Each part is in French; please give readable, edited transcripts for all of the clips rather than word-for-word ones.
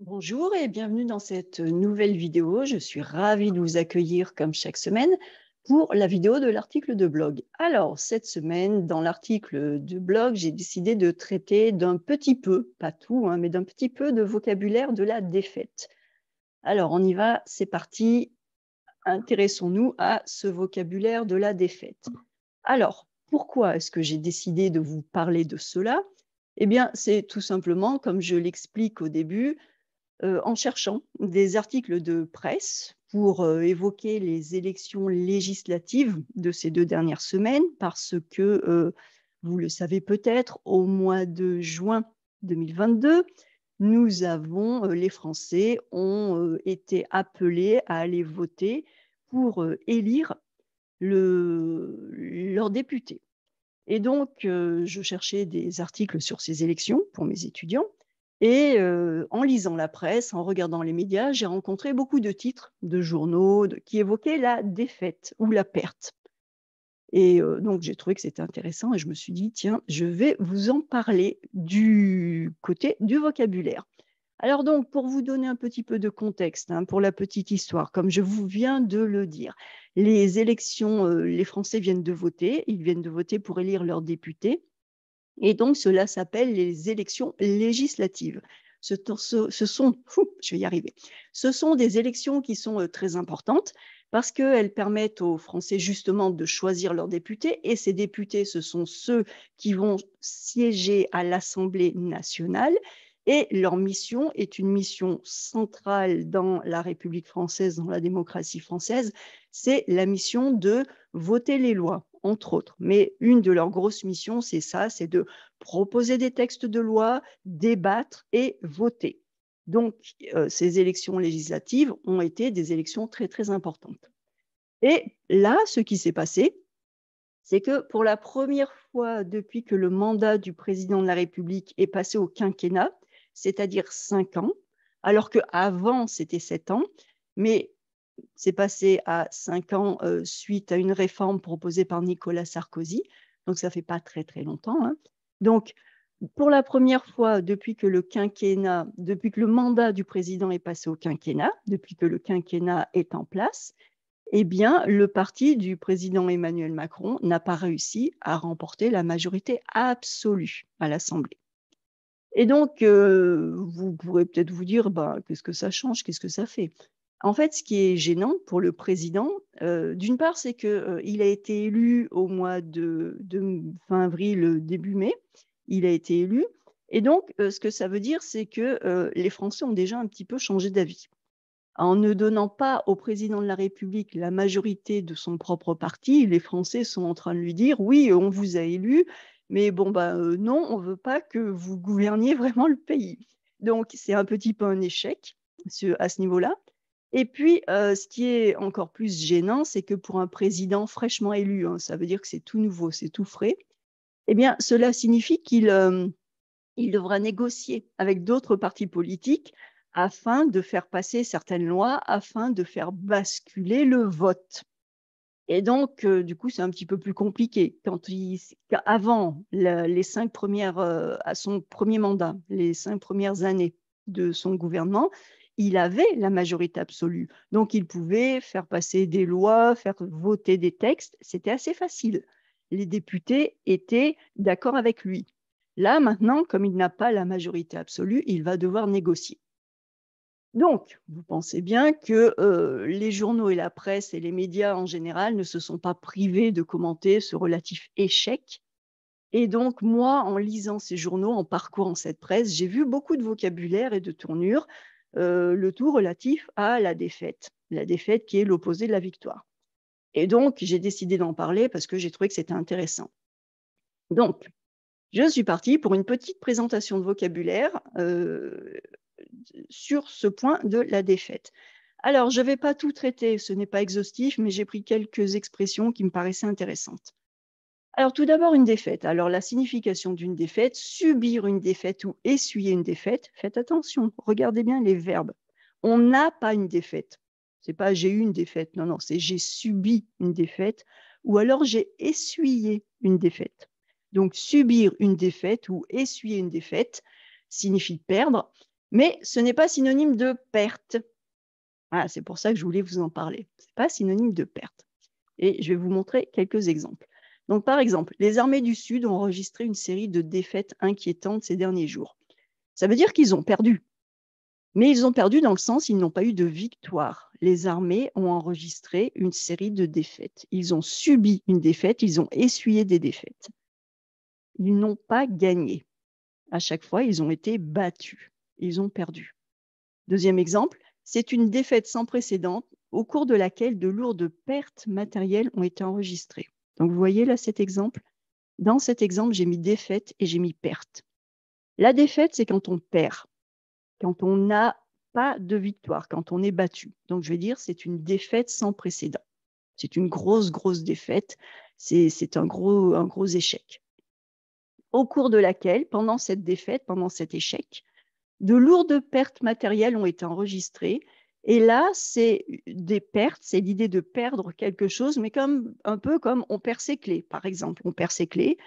Bonjour et bienvenue dans cette nouvelle vidéo. Je suis ravie de vous accueillir comme chaque semaine pour la vidéo de l'article de blog. Alors, cette semaine, dans l'article de blog, j'ai décidé de traiter d'un petit peu, pas tout, mais d'un petit peu de vocabulaire de la défaite. Alors, on y va, c'est parti. Intéressons-nous à ce vocabulaire de la défaite. Alors, pourquoi est-ce que j'ai décidé de vous parler de cela? Eh bien, c'est tout simplement, comme je l'explique au début, en cherchant des articles de presse pour, évoquer les élections législatives de ces 2 dernières semaines parce que, vous le savez peut-être, au mois de juin 2022, nous avons, les Français ont, été appelés à aller voter pour, élire leurs députés. Et donc, je cherchais des articles sur ces élections pour mes étudiants et en lisant la presse, en regardant les médias, j'ai rencontré beaucoup de titres de journaux qui évoquaient la défaite ou la perte. Et donc j'ai trouvé que c'était intéressant et je me suis dit: «Tiens, je vais vous en parler du côté du vocabulaire». Alors donc, pour vous donner un petit peu de contexte, pour la petite histoire, comme je vous viens de le dire, les élections, les Français viennent de voter, ils viennent de voter pour élire leurs députés et donc cela s'appelle les élections législatives. Ce sont je vais y arriver. Ce sont des élections qui sont, très importantes parce qu'elles permettent aux Français justement de choisir leurs députés et ces députés, ce sont ceux qui vont siéger à l'Assemblée nationale et leur mission est une mission centrale dans la République française, dans la démocratie française, c'est la mission de voter les lois, entre autres. Mais une de leurs grosses missions, c'est ça, c'est de proposer des textes de loi, débattre et voter. Donc, ces élections législatives ont été des élections très, très importantes. Et là, ce qui s'est passé, c'est que pour la première fois depuis que le mandat du président de la République est passé au quinquennat, c'est-à-dire 5 ans, alors qu'avant c'était 7 ans, mais c'est passé à 5 ans, suite à une réforme proposée par Nicolas Sarkozy, donc ça fait pas très, très longtemps, hein. Donc pour la première fois depuis que le mandat du président est passé au quinquennat, depuis que le quinquennat est en place, eh bien, le parti du président Emmanuel Macron n'a pas réussi à remporter la majorité absolue à l'Assemblée. Et donc, vous pourrez peut-être vous dire: «Bah, qu'est-ce que ça change? Qu'est-ce que ça fait?» En fait, ce qui est gênant pour le président, d'une part, c'est que, il a été élu au mois de fin avril, début mai. Il a été élu et donc, ce que ça veut dire, c'est que, les Français ont déjà un petit peu changé d'avis. En ne donnant pas au président de la République la majorité de son propre parti, les Français sont en train de lui dire: «Oui, on vous a élu, mais bon, bah, non, on veut pas que vous gouverniez vraiment le pays». Donc c'est un petit peu un échec à ce niveau-là et puis, ce qui est encore plus gênant, c'est que pour un président fraîchement élu, ça veut dire que c'est tout nouveau, c'est tout frais, eh bien, cela signifie il devra négocier avec d'autres partis politiques afin de faire passer certaines lois, afin de faire basculer le vote. Et donc, du coup, c'est un petit peu plus compliqué. Qu'avant les 5 premières, à son premier mandat, les 5 premières années de son gouvernement, il avait la majorité absolue. Donc il pouvait faire passer des lois, faire voter des textes, c'était assez facile. Les députés étaient d'accord avec lui. Là, maintenant, comme il n'a pas la majorité absolue, il va devoir négocier. Donc, vous pensez bien que, les journaux et la presse et les médias en général ne se sont pas privés de commenter ce relatif échec et donc moi, en lisant ces journaux, en parcourant cette presse, j'ai vu beaucoup de vocabulaire et de tournures, le tout relatif à la défaite. La défaite qui est l'opposé de la victoire et donc j'ai décidé d'en parler parce que j'ai trouvé que c'était intéressant. Donc, je suis partie pour une petite présentation de vocabulaire, sur ce point de la défaite. Alors, je ne vais pas tout traiter, ce n'est pas exhaustif, mais j'ai pris quelques expressions qui me paraissaient intéressantes. Alors, tout d'abord, une défaite. Alors, la signification d'une défaite, subir une défaite ou essuyer une défaite. Faites attention, regardez bien les verbes. On n'a pas une défaite. C'est pas j'ai eu une défaite. Non, non, c'est j'ai subi une défaite ou alors j'ai essuyé une défaite. Donc, subir une défaite ou essuyer une défaite signifie perdre, Mais ce n'est pas synonyme de perte. Ah, c'est pour ça que je voulais vous en parler. Ce n'est pas synonyme de perte. Et je vais vous montrer quelques exemples. Donc, par exemple, les armées du Sud ont enregistré une série de défaites inquiétantes ces derniers jours. Ça veut dire qu'ils ont perdu. Mais ils ont perdu dans le sens, ils n'ont pas eu de victoire. Les armées ont enregistré une série de défaites. Ils ont subi une défaite, ils ont essuyé des défaites. Ils n'ont pas gagné. À chaque fois, ils ont été battus. Ils ont perdu. Deuxième exemple, c'est une défaite sans précédent au cours de laquelle de lourdes pertes matérielles ont été enregistrées. Donc, vous voyez là cet exemple? Dans cet exemple, j'ai mis défaite et j'ai mis perte. La défaite, c'est quand on perd, quand on n'a pas de victoire, quand on est battu. Donc, je vais dire, c'est une défaite sans précédent. C'est une grosse, grosse défaite. C'est un gros échec. Au cours de laquelle, pendant cette défaite, pendant cet échec, de lourdes pertes matérielles ont été enregistrées. Et là, c'est des pertes, c'est l'idée de perdre quelque chose, mais un peu comme on perd ses clés, par exemple. On perd ses clés,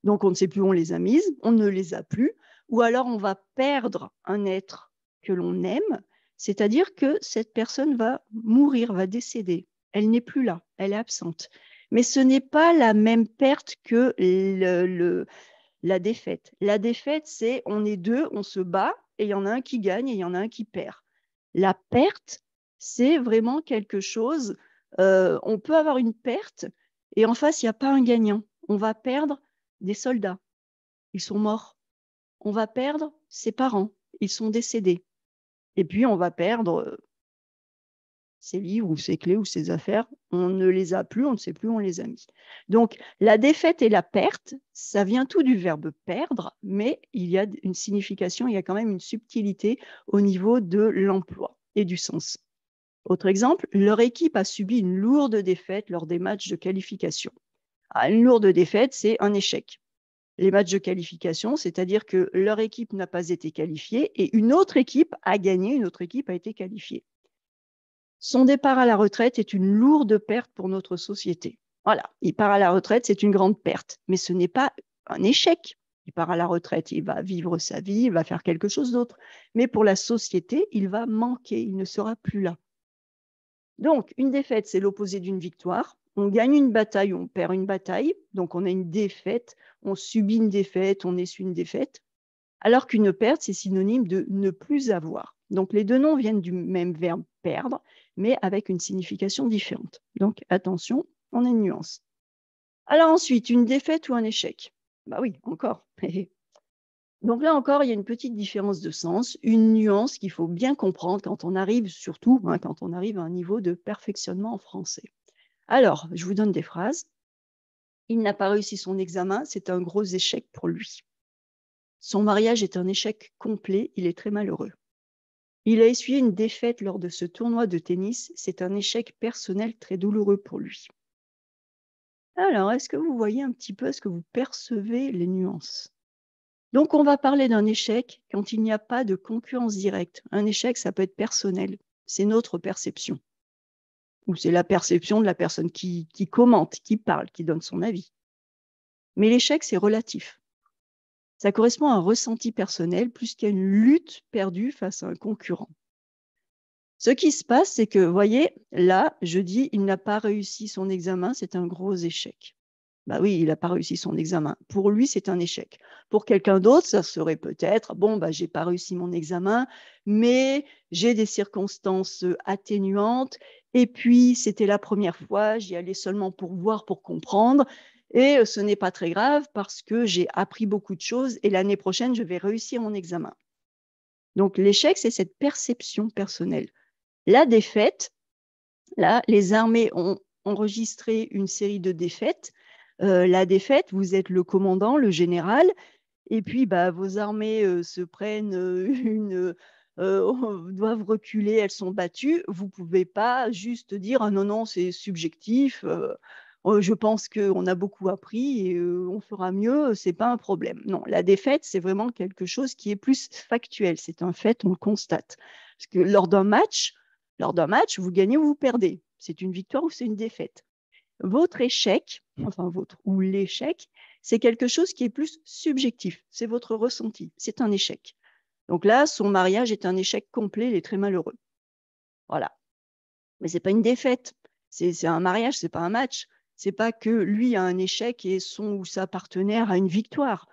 donc on ne sait plus où on les a mises, on ne les a plus, ou alors on va perdre un être que l'on aime, c'est-à-dire que cette personne va mourir, va décéder. Elle n'est plus là, elle est absente. Mais ce n'est pas la même perte que la défaite. La défaite, c'est on est deux, on se bat, et il y en a un qui gagne et il y en a un qui perd. La perte, c'est vraiment quelque chose, on peut avoir une perte, et en face, il n'y a pas un gagnant. On va perdre des soldats, ils sont morts. On va perdre ses parents, ils sont décédés. Et puis, on va perdre ses livres ou ses clés ou ses affaires, on ne les a plus, on ne sait plus où on les a mis. Donc, la défaite et la perte, ça vient tout du verbe perdre, mais il y a une signification, il y a quand même une subtilité au niveau de l'emploi et du sens. Autre exemple, leur équipe a subi une lourde défaite lors des matchs de qualification. Ah, une lourde défaite, c'est un échec. Les matchs de qualification, c'est-à-dire que leur équipe n'a pas été qualifiée et une autre équipe a gagné, une autre équipe a été qualifiée. Son départ à la retraite est une lourde perte pour notre société. Voilà, il part à la retraite, c'est une grande perte, mais ce n'est pas un échec. Il part à la retraite, il va vivre sa vie, il va faire quelque chose d'autre. Mais pour la société, il va manquer, il ne sera plus là. Donc, une défaite, c'est l'opposé d'une victoire. On gagne une bataille, on perd une bataille. Donc, on a une défaite, on subit une défaite, on essuie une défaite. Alors qu'une perte, c'est synonyme de ne plus avoir. Donc, les deux noms viennent du même verbe perdre, mais avec une signification différente. Donc, attention, on a une nuance. Alors ensuite, une défaite ou un échec? Bah oui, encore. Donc là encore, il y a une petite différence de sens, une nuance qu'il faut bien comprendre quand on arrive, surtout quand on arrive à un niveau de perfectionnement en français. Alors, je vous donne des phrases. Il n'a pas réussi son examen, c'est un gros échec pour lui. Son mariage est un échec complet, il est très malheureux. Il a essuyé une défaite lors de ce tournoi de tennis, c'est un échec personnel très douloureux pour lui. Alors, est-ce que vous voyez un petit peu, est-ce que vous percevez les nuances? Donc, on va parler d'un échec quand il n'y a pas de concurrence directe. Un échec, ça peut être personnel. C'est notre perception. Ou c'est la perception de la personne qui commente, qui parle, qui donne son avis. Mais l'échec, c'est relatif. Ça correspond à un ressenti personnel plus qu'à une lutte perdue face à un concurrent. Ce qui se passe, c'est que, vous voyez, là, je dis, il n'a pas réussi son examen, c'est un gros échec. Bah oui, il n'a pas réussi son examen. Pour lui, c'est un échec. Pour quelqu'un d'autre, ça serait peut-être, bon, bah, j'ai pas réussi mon examen, mais j'ai des circonstances atténuantes. Et puis, c'était la première fois, j'y allais seulement pour voir, pour comprendre. Et ce n'est pas très grave parce que j'ai appris beaucoup de choses et l'année prochaine, je vais réussir mon examen. Donc, l'échec, c'est cette perception personnelle. La défaite, là, les armées ont enregistré une série de défaites. La défaite, vous êtes le commandant, le général, et puis bah, vos armées se prennent doivent reculer, elles sont battues. Vous ne pouvez pas juste dire ah non, non, c'est subjectif. Je pense qu'on a beaucoup appris et on fera mieux, c'est pas un problème. Non, la défaite, c'est vraiment quelque chose qui est plus factuel. C'est un fait, on le constate. Parce que lors d'un match, vous gagnez ou vous perdez. C'est une victoire ou c'est une défaite. Votre échec, ou l'échec, c'est quelque chose qui est plus subjectif. C'est votre ressenti. C'est un échec. Donc là, son mariage est un échec complet, il est très malheureux. Voilà. Mais c'est pas une défaite. C'est un mariage, c'est pas un match. C'est pas que lui a un échec et son ou sa partenaire a une victoire.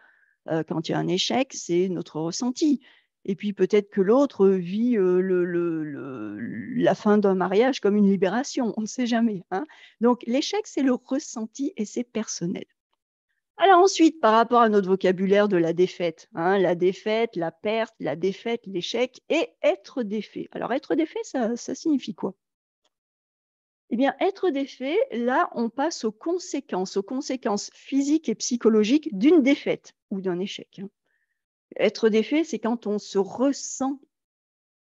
Quand il y a un échec, c'est notre ressenti. Et puis peut-être que l'autre vit, la fin d'un mariage comme une libération, on ne sait jamais, hein. Donc l'échec, c'est le ressenti et c'est personnel. Alors ensuite, par rapport à notre vocabulaire de la défaite, hein, la défaite, la perte, la défaite, l'échec et être défait. Alors être défait, ça signifie quoi? Eh bien, être défait, là, on passe aux conséquences physiques et psychologiques d'une défaite ou d'un échec, hein. Être défait, c'est quand on se ressent,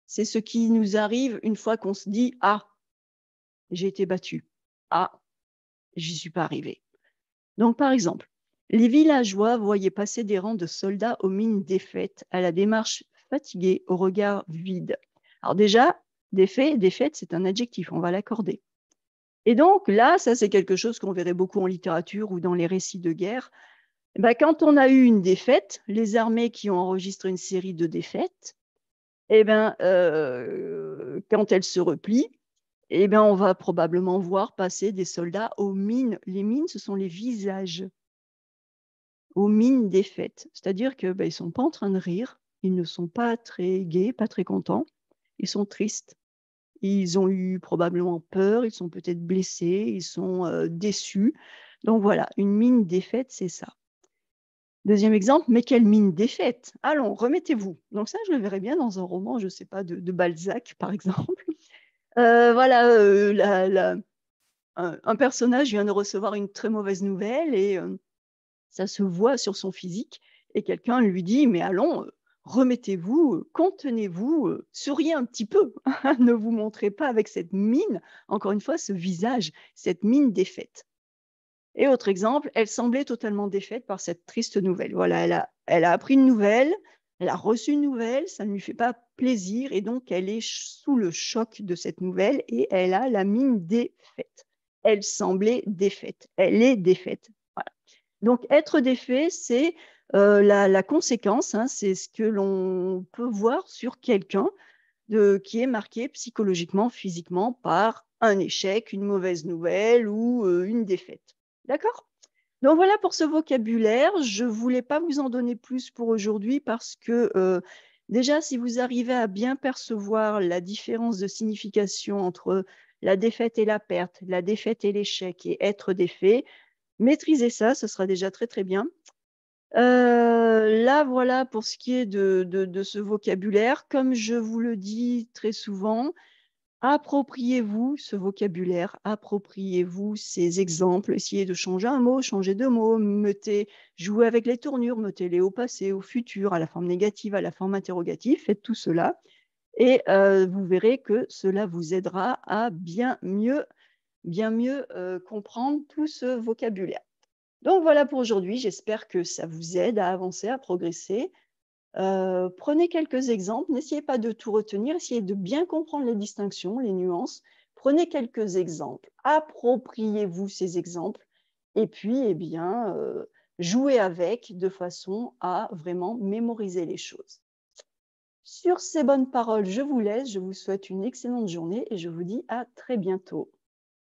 c'est ce qui nous arrive une fois qu'on se dit: «Ah, j'ai été battu. Ah, j'y suis pas arrivé». Donc, par exemple, les villageois voyaient passer des rangs de soldats aux mines défaites, à la démarche fatiguée, au regard vide. Alors déjà, défaite, c'est un adjectif, on va l'accorder. Et donc là, ça c'est quelque chose qu'on verrait beaucoup en littérature ou dans les récits de guerre. Bah, quand on a eu une défaite, les armées qui ont enregistré une série de défaites, eh ben, quand elles se replient, eh ben, on va probablement voir passer des soldats aux mines. Les mines, ce sont les visages, aux mines défaites. C'est-à-dire que, bah, ils sont pas en train de rire, ils ne sont pas très gais, pas très contents, ils sont tristes. Ils ont eu probablement peur, ils sont peut-être blessés, ils sont, déçus. Donc voilà, une mine défaite, c'est ça. Deuxième exemple: «Mais quelle mine défaite! Allons, remettez-vous». Donc ça, je le verrais bien dans un roman, je ne sais pas, de Balzac, par exemple. Voilà, la un personnage vient de recevoir une très mauvaise nouvelle et ça se voit sur son physique et quelqu'un lui dit: «Mais allons, remettez-vous, contenez-vous, souriez un petit peu, ne vous montrez pas avec cette mine», encore une fois, ce visage, cette mine défaite. Et autre exemple: «Elle semblait totalement défaite par cette triste nouvelle». Voilà, elle a appris une nouvelle, elle a reçu une nouvelle, ça ne lui fait pas plaisir et donc elle est sous le choc de cette nouvelle et elle a la mine défaite. Elle semblait défaite, elle est défaite. Voilà. Donc être défait, c'est, la conséquence, hein, c'est ce que l'on peut voir sur quelqu'un de qui est marqué psychologiquement, physiquement par un échec, une mauvaise nouvelle ou, une défaite. D'accord? Donc voilà pour ce vocabulaire. Je voulais pas vous en donner plus pour aujourd'hui parce que, déjà si vous arrivez à bien percevoir la différence de signification entre la défaite et la perte, la défaite et l'échec et être défait, maîtriser ça, ce sera déjà très, très bien. Là, voilà pour ce qui est de ce vocabulaire. Comme je vous le dis très souvent, appropriez-vous ce vocabulaire, appropriez-vous ces exemples, essayez de changer un mot, changer 2 mots, jouez avec les tournures, mettez-les au passé, au futur, à la forme négative, à la forme interrogative, faites tout cela et vous verrez que cela vous aidera à bien mieux, comprendre tout ce vocabulaire. Donc voilà pour aujourd'hui, j'espère que ça vous aide à avancer, à progresser. Prenez quelques exemples, n'essayez pas de tout retenir, essayez de bien comprendre les distinctions, les nuances. Prenez quelques exemples, appropriez-vous ces exemples et puis, eh bien, jouez avec de façon à vraiment mémoriser les choses. Sur ces bonnes paroles, je vous laisse, je vous souhaite une excellente journée et je vous dis à très bientôt.